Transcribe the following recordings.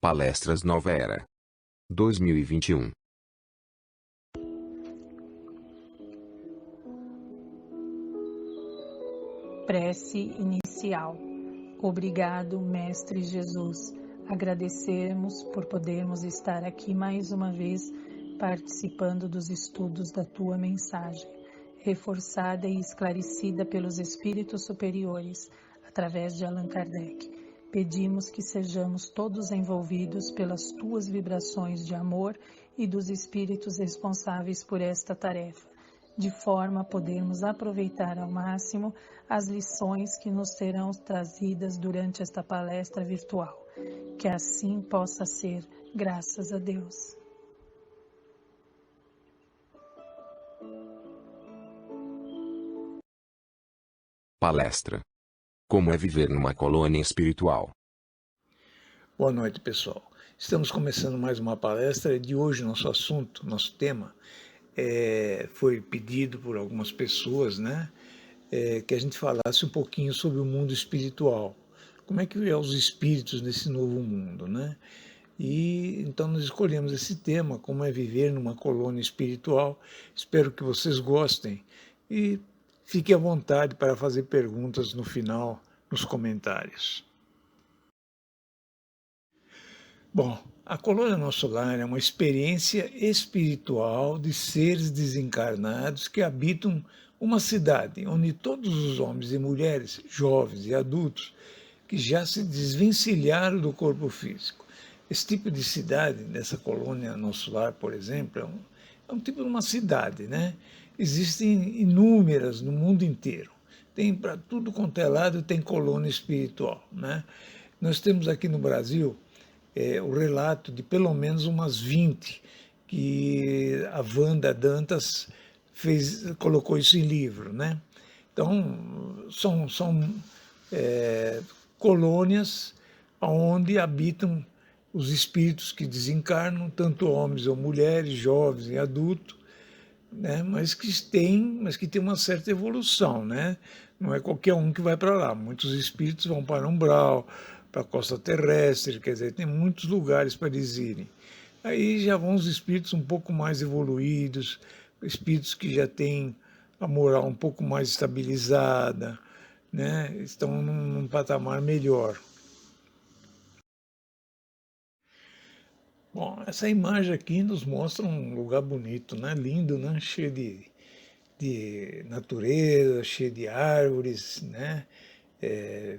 Palestras Nova Era 2021. Prece inicial. Obrigado, Mestre Jesus. Agradecemos por podermos estar aqui mais uma vez participando dos estudos da Tua mensagem, reforçada e esclarecida pelos Espíritos Superiores, através de Allan Kardec. Pedimos que sejamos todos envolvidos pelas Tuas vibrações de amor e dos Espíritos responsáveis por esta tarefa, de forma a podermos aproveitar ao máximo as lições que nos serão trazidas durante esta palestra virtual. Que assim possa ser, graças a Deus. Palestra: Como é viver numa colônia espiritual? Boa noite, pessoal. Estamos começando mais uma palestra. De hoje nosso assunto, nosso tema, foi pedido por algumas pessoas, né? Que a gente falasse um pouquinho sobre o mundo espiritual. Como é que é os espíritos nesse novo mundo, né? E então nós escolhemos esse tema, como é viver numa colônia espiritual. Espero que vocês gostem e fiquem à vontade para fazer perguntas no final, nos comentários. Bom, a colônia Nosso Lar é uma experiência espiritual de seres desencarnados que habitam uma cidade onde todos os homens e mulheres, jovens e adultos, que já se desvencilharam do corpo físico. Esse tipo de cidade, dessa colônia Nosso Lar, por exemplo, é um tipo de uma cidade, né? Existem inúmeras no mundo inteiro. Tem para tudo quanto é lado, tem colônia espiritual, né? Nós temos aqui no Brasil o relato de pelo menos umas 20 que a Wanda Dantas colocou isso em livro, né? Então, são colônias onde habitam os espíritos que desencarnam, tanto homens ou mulheres, jovens e adultos, né? mas que tem uma certa evolução, né? Não é qualquer um que vai para lá. Muitos espíritos vão para umbral, para a costa terrestre, quer dizer, tem muitos lugares para eles irem. Aí já vão os espíritos um pouco mais evoluídos, espíritos que já têm a moral um pouco mais estabilizada, né? Estão num patamar melhor. Bom, essa imagem aqui nos mostra um lugar bonito, né? Lindo, né? Cheio de natureza, cheio de árvores, né?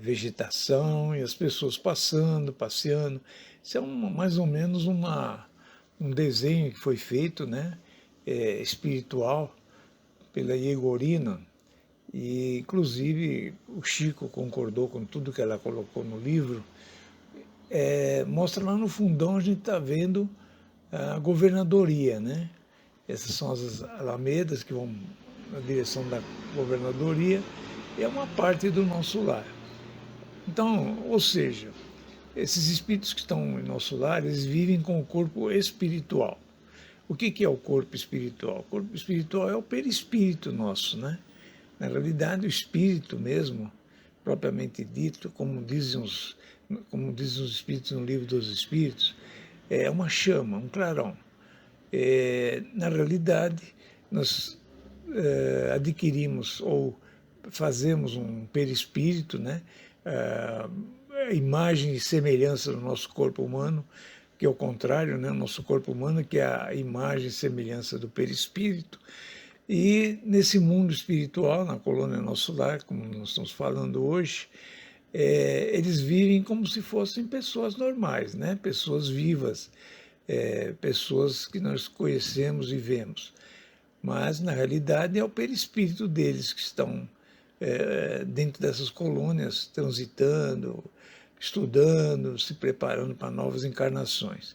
Vegetação e as pessoas passando, passeando. Isso é mais ou menos um desenho que foi feito, né? Espiritual pela Yegorina. E, inclusive, o Chico concordou com tudo que ela colocou no livro. Mostra lá no fundão, a gente está vendo a governadoria, né? Essas são as alamedas que vão na direção da governadoria e é uma parte do nosso lar. Então, ou seja, esses espíritos que estão em nosso lar, eles vivem com o corpo espiritual. O que é o corpo espiritual? O corpo espiritual é o perispírito nosso, né? Na realidade, o espírito mesmo, propriamente dito, como dizem os espíritos no livro dos Espíritos, é uma chama, um clarão. Na realidade, nós adquirimos ou fazemos um perispírito, né? A imagem e semelhança do nosso corpo humano, que é o contrário, né? O nosso corpo humano, que é a imagem e semelhança do perispírito. E nesse mundo espiritual, na colônia Nosso Lar, como nós estamos falando hoje, eles vivem como se fossem pessoas normais, né? Pessoas vivas, pessoas que nós conhecemos e vemos. Mas, na realidade, é o perispírito deles que estão dentro dessas colônias, transitando, estudando, se preparando para novas encarnações.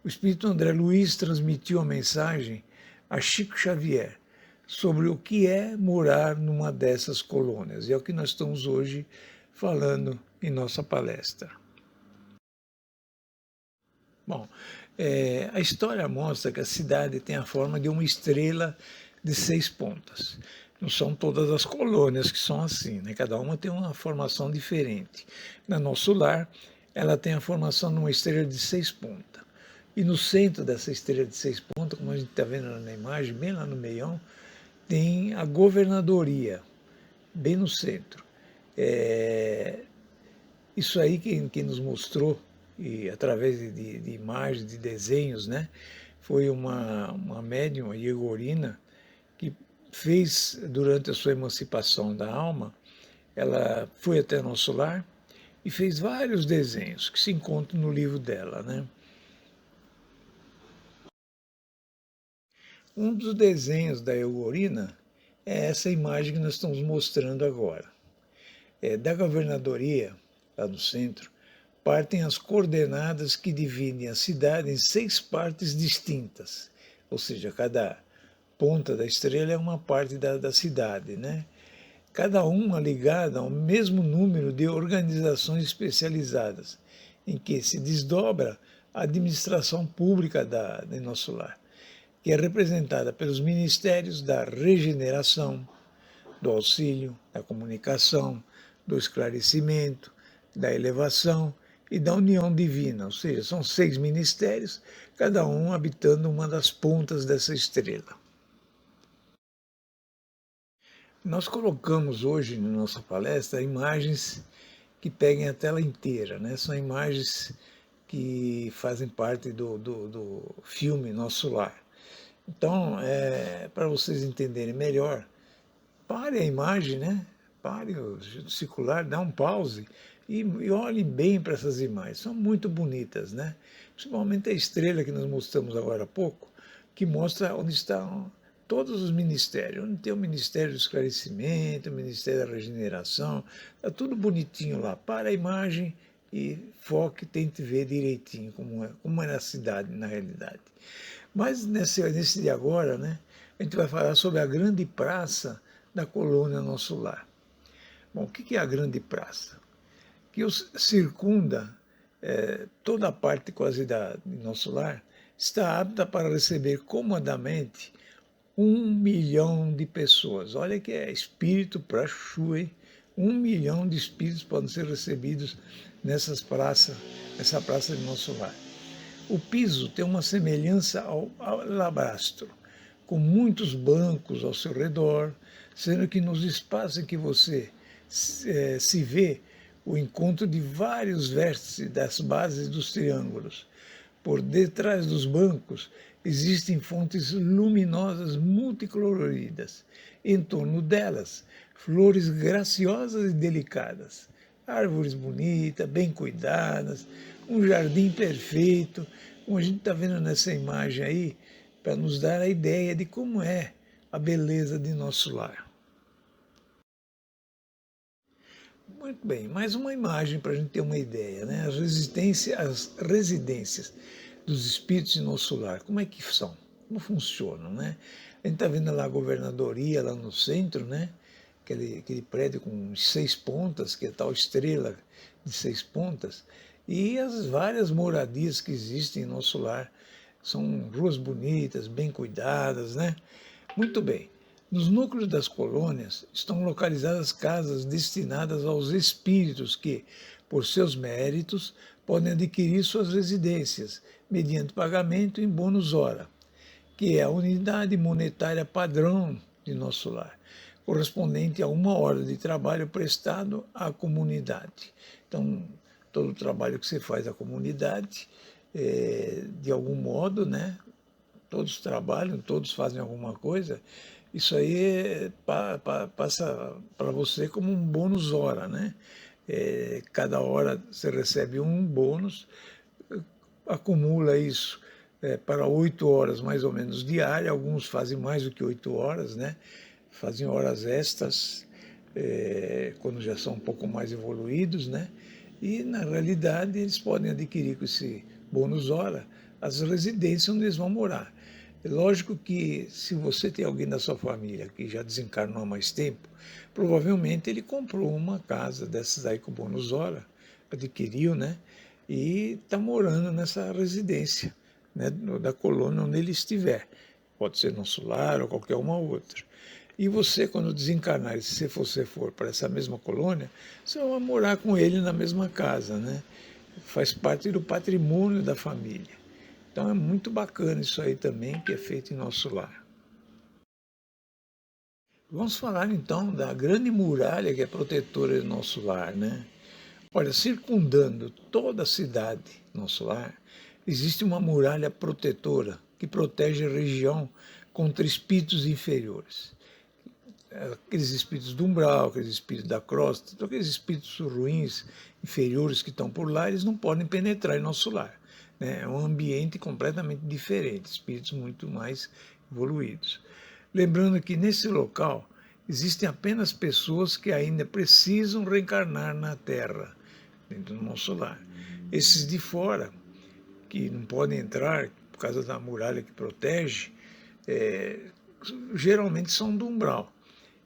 O espírito André Luiz transmitiu a mensagem a Chico Xavier sobre o que é morar numa dessas colônias. E é o que nós estamos hoje falando em nossa palestra. Bom, a história mostra que a cidade tem a forma de uma estrela de 6 pontas. Não são todas as colônias que são assim, né? Cada uma tem uma formação diferente. No Nosso Lar, ela tem a formação de uma estrela de 6 pontas. E no centro dessa estrela de 6 pontas, como a gente está vendo na imagem, bem lá no meião, tem a governadoria, bem no centro. Isso aí quem nos mostrou, e através de imagens, de desenhos, né, foi uma médium, a Iegorina, que fez, durante a sua emancipação da alma, ela foi até nosso lar e fez vários desenhos que se encontram no livro dela, né? Um dos desenhos da Iegorina é essa imagem que nós estamos mostrando agora. Da governadoria, lá no centro, partem as coordenadas que dividem a cidade em 6 partes distintas, ou seja, cada ponta da estrela é uma parte da cidade, né? Cada uma ligada ao mesmo número de organizações especializadas, em que se desdobra a administração pública de nosso lar, que é representada pelos ministérios da regeneração, do auxílio, da comunicação, do esclarecimento, da elevação e da união divina, ou seja, são 6 ministérios, cada um habitando uma das pontas dessa estrela. Nós colocamos hoje na nossa palestra imagens que peguem a tela inteira, né? São imagens que fazem parte do filme Nosso Lar. Então, para vocês entenderem melhor, pare a imagem, né? Pare o circular, dá um pause e olhem bem para essas imagens. São muito bonitas, né? Principalmente a estrela que nós mostramos agora há pouco, que mostra onde estão todos os ministérios, onde tem o Ministério do Esclarecimento, o Ministério da Regeneração, está tudo bonitinho lá. Para a imagem e foque, tente ver direitinho como é na cidade, na realidade. Mas nesse de agora, né, a gente vai falar sobre a grande praça da colônia Nosso Lar. Bom, o que é a grande praça? Que circunda toda a parte quase de Nosso Lar, está apta para receber comodamente 1 milhão de pessoas. Olha que é espírito para chu, hein? 1 milhão de espíritos podem ser recebidos nessa praça de Nosso Lar. O piso tem uma semelhança ao alabastro, com muitos bancos ao seu redor, sendo que nos espaços em que você se vê o encontro de vários vértices das bases dos triângulos. Por detrás dos bancos existem fontes luminosas multicoloridas. Em torno delas, flores graciosas e delicadas, árvores bonitas, bem cuidadas, um jardim perfeito, como a gente está vendo nessa imagem aí, para nos dar a ideia de como é a beleza de nosso lar. Muito bem, mais uma imagem para a gente ter uma ideia, né? As residências dos espíritos em nosso lar, como é que são? Como funcionam, né? A gente está vendo lá a governadoria, lá no centro, né? Aquele prédio com 6 pontas, que é a tal estrela de 6 pontas, e as várias moradias que existem em nosso lar. São ruas bonitas, bem cuidadas, né? Muito bem. Nos núcleos das colônias estão localizadas casas destinadas aos espíritos que, por seus méritos, podem adquirir suas residências mediante pagamento em bônus hora, que é a unidade monetária padrão de nosso lar, correspondente a 1 hora de trabalho prestado à comunidade. Então, todo o trabalho que você faz à comunidade, de algum modo, né? Todos trabalham, todos fazem alguma coisa, isso aí passa para você como um bônus hora, né? Cada hora você recebe um bônus, acumula isso para 8 horas mais ou menos diária, alguns fazem mais do que 8 horas, né? Fazem horas extras, quando já são um pouco mais evoluídos, né? E, na realidade, eles podem adquirir com esse bônus hora as residências onde eles vão morar. É lógico que, se você tem alguém da sua família que já desencarnou há mais tempo, provavelmente ele comprou uma casa dessas aí com bônus hora, adquiriu, né? E está morando nessa residência, né, da colônia onde ele estiver. Pode ser Nosso Lar ou qualquer uma outra. E você, quando desencarnar, se você for para essa mesma colônia, você vai morar com ele na mesma casa, né? faz parte do patrimônio da família. Então é muito bacana isso aí também, que é feito em nosso lar. Vamos falar então da grande muralha que é protetora do nosso lar, né? Olha, circundando toda a cidade, nosso lar, existe uma muralha protetora que protege a região contra espíritos inferiores. Aqueles espíritos do umbral, aqueles espíritos da crosta, todos aqueles espíritos ruins, inferiores que estão por lá, eles não podem penetrar em nosso lar, né? É um ambiente completamente diferente, espíritos muito mais evoluídos. Lembrando que nesse local existem apenas pessoas que ainda precisam reencarnar na Terra, dentro do nosso lar. Esses de fora, que não podem entrar por causa da muralha que protege, geralmente são do umbral.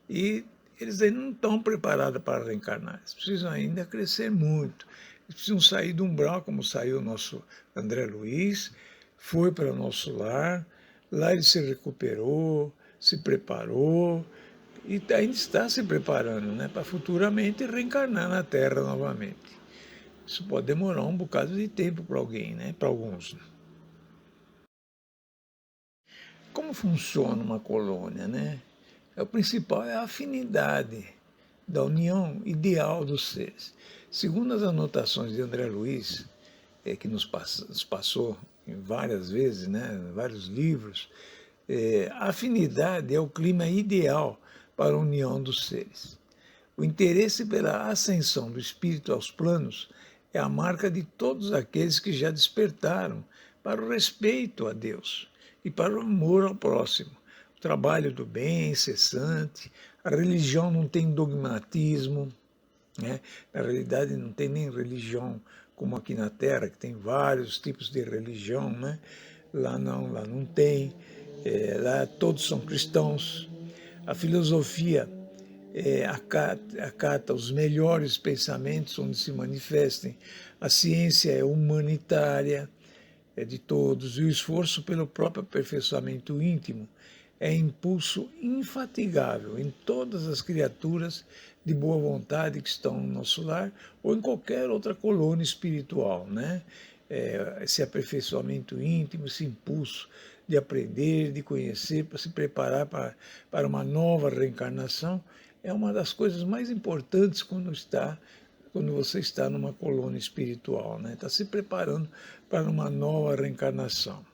E eles ainda não estão preparados para reencarnar. Eles precisam ainda crescer muito. Eles precisam sair do umbral, como saiu o nosso André Luiz, foi para o nosso lar, lá ele se recuperou, se preparou, e ainda está se preparando, né, para futuramente reencarnar na Terra novamente. Isso pode demorar um bocado de tempo para alguém, né, para alguns. Como funciona uma colônia, né? O principal é a afinidade da união ideal dos seres. Segundo as anotações de André Luiz, que nos passou várias vezes, né, vários livros, a afinidade é o clima ideal para a união dos seres. O interesse pela ascensão do espírito aos planos é a marca de todos aqueles que já despertaram para o respeito a Deus e para o amor ao próximo. O trabalho do bem incessante, a religião não tem dogmatismo, né? Na realidade não tem nem religião como aqui na Terra, que tem vários tipos de religião, né? Lá não tem. Lá todos são cristãos. A filosofia acata os melhores pensamentos onde se manifestem. A ciência é humanitária, é de todos, e o esforço pelo próprio aperfeiçoamento íntimo é impulso infatigável em todas as criaturas de boa vontade que estão no nosso lar ou em qualquer outra colônia espiritual, né? Esse aperfeiçoamento íntimo, esse impulso de aprender, de conhecer, para se preparar para uma nova reencarnação, é uma das coisas mais importantes quando você está numa colônia espiritual, né? Está se preparando para uma nova reencarnação.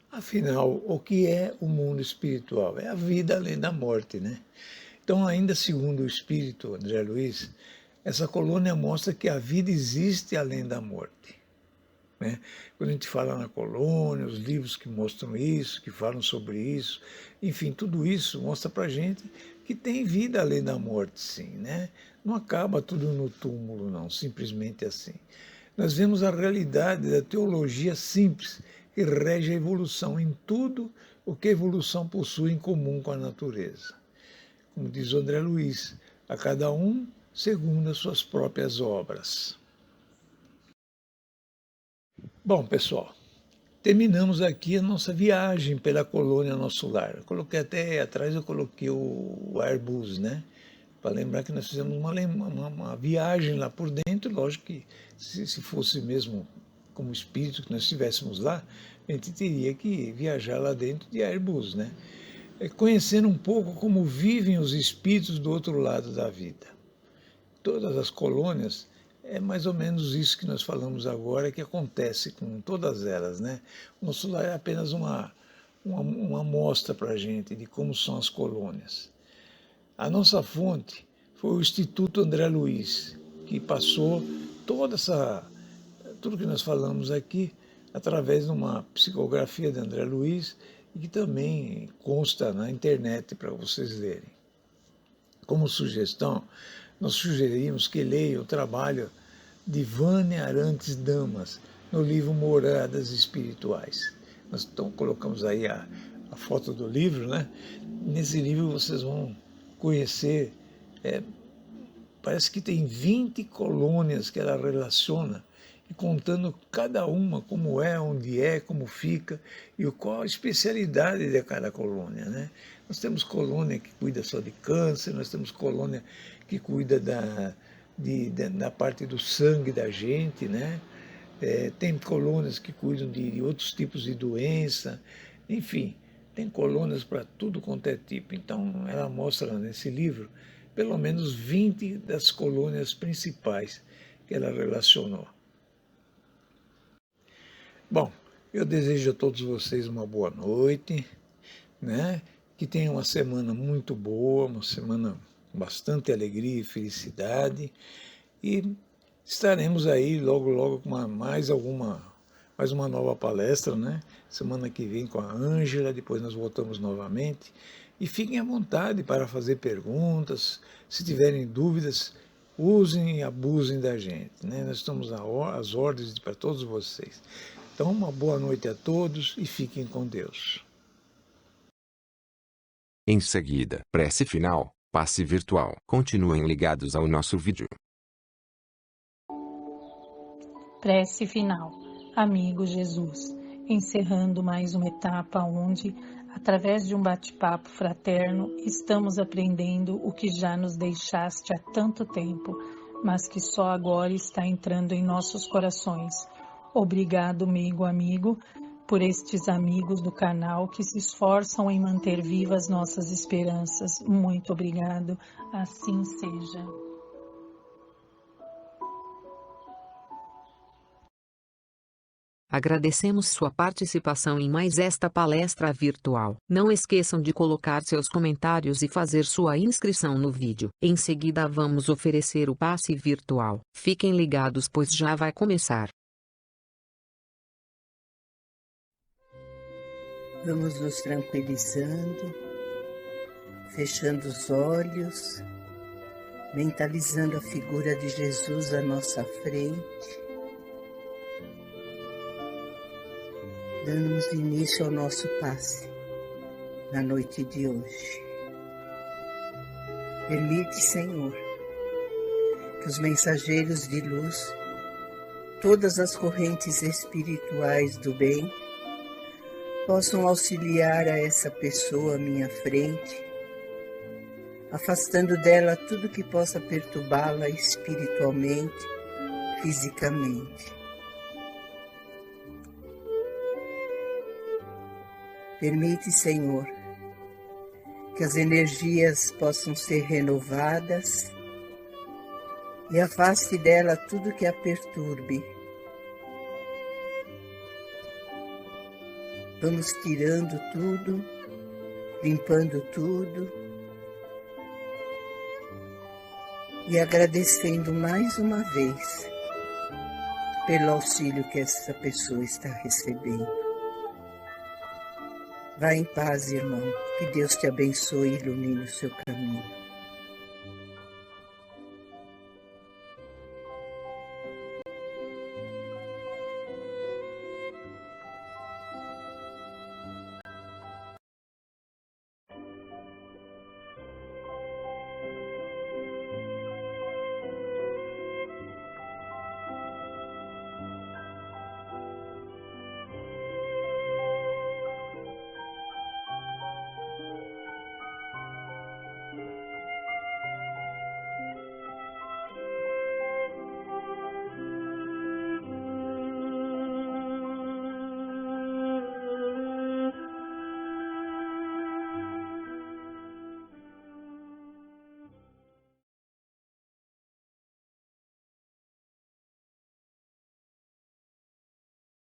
Afinal, o que é o mundo espiritual? É a vida além da morte, né? Então, ainda segundo o espírito André Luiz, essa colônia mostra que a vida existe além da morte, né? Quando a gente fala na colônia, os livros que mostram isso, que falam sobre isso, enfim, tudo isso mostra para a gente que tem vida além da morte, sim, né? Não acaba tudo no túmulo, não, simplesmente assim. Nós vemos a realidade da teologia simples que rege a evolução em tudo o que a evolução possui em comum com a natureza. Como diz o André Luiz, a cada um segundo as suas próprias obras. Bom, pessoal, terminamos aqui a nossa viagem pela colônia Nosso Lar. Eu coloquei até atrás, eu coloquei o Airbus, né? Para lembrar que nós fizemos uma viagem lá por dentro. Lógico que se fosse mesmo como espírito que nós estivéssemos lá, a gente teria que viajar lá dentro de Airbus, né? Conhecendo um pouco como vivem os espíritos do outro lado da vida. Todas as colônias, é mais ou menos isso que nós falamos agora, que acontece com todas elas, né? O Nosso Lar é apenas uma amostra para a gente de como são as colônias. A nossa fonte foi o Instituto André Luiz, que passou tudo que nós falamos aqui através de uma psicografia de André Luiz e que também consta na internet para vocês lerem. Como sugestão, nós sugerimos que leiam o trabalho de Vânia Arantes Damas no livro Moradas Espirituais. Nós colocamos aí a foto do livro, né? Nesse livro vocês vão conhecer, parece que tem 20 colônias que ela relaciona, e contando cada uma como é, onde é, como fica e qual a especialidade de cada colônia, né? Nós temos colônia que cuida só de câncer, nós temos colônia que cuida da parte do sangue da gente, né? Tem colônias que cuidam de outros tipos de doença, enfim, tem colônias para tudo quanto é tipo. Então, ela mostra nesse livro pelo menos 20 das colônias principais que ela relacionou. Bom, eu desejo a todos vocês uma boa noite, né? Que tenham uma semana muito boa, uma semana com bastante alegria e felicidade. E estaremos aí logo, logo com mais uma nova palestra, né? Semana que vem com a Ângela, depois nós voltamos novamente. E fiquem à vontade para fazer perguntas. Se tiverem dúvidas, usem e abusem da gente, né? Nós estamos às ordens para todos vocês. Então, uma boa noite a todos e fiquem com Deus. Em seguida, prece final, passe virtual. Continuem ligados ao nosso vídeo. Prece final. Amigo Jesus, encerrando mais uma etapa onde, através de um bate-papo fraterno, estamos aprendendo o que já nos deixaste há tanto tempo, mas que só agora está entrando em nossos corações. Obrigado, amigo, por estes amigos do canal que se esforçam em manter vivas nossas esperanças. Muito obrigado. Assim seja. Agradecemos sua participação em mais esta palestra virtual. Não esqueçam de colocar seus comentários e fazer sua inscrição no vídeo. Em seguida vamos oferecer o passe virtual. Fiquem ligados pois já vai começar. Vamos nos tranquilizando, fechando os olhos, mentalizando a figura de Jesus à nossa frente. Damos início ao nosso passe na noite de hoje. Permite, Senhor, que os mensageiros de luz, todas as correntes espirituais do bem, possam auxiliar a essa pessoa à minha frente, afastando dela tudo que possa perturbá-la espiritualmente, fisicamente. Permite, Senhor, que as energias possam ser renovadas e afaste dela tudo que a perturbe. Vamos tirando tudo, limpando tudo e agradecendo mais uma vez pelo auxílio que essa pessoa está recebendo. Vá em paz, irmão. Que Deus te abençoe e ilumine o seu caminho.